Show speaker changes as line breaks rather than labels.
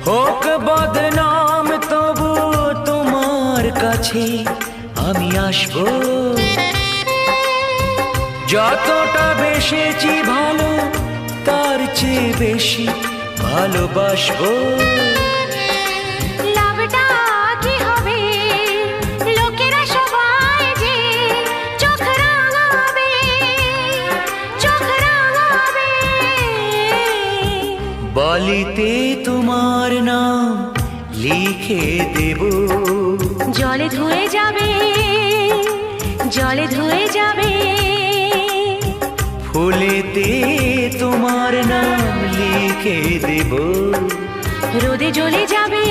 হোক বদনাম তবু তোমার কাছে আমি আসবো। যতটা বেসেছি ভালো তার চেয়ে বেশি ভালোবাসবো।
লাভটা কি হবে লোকেরা সবাই যে চোখ রাঙাবে, চোখ রাঙাবে।
বালিতে তোমার নাম লিখে দেব,
জলে ধুয়ে যাবে, জলে ধুয়ে যাবে।
ফুলেতে তোমার নাম লিখে দেব,
রোদে জ্বলে যাবে।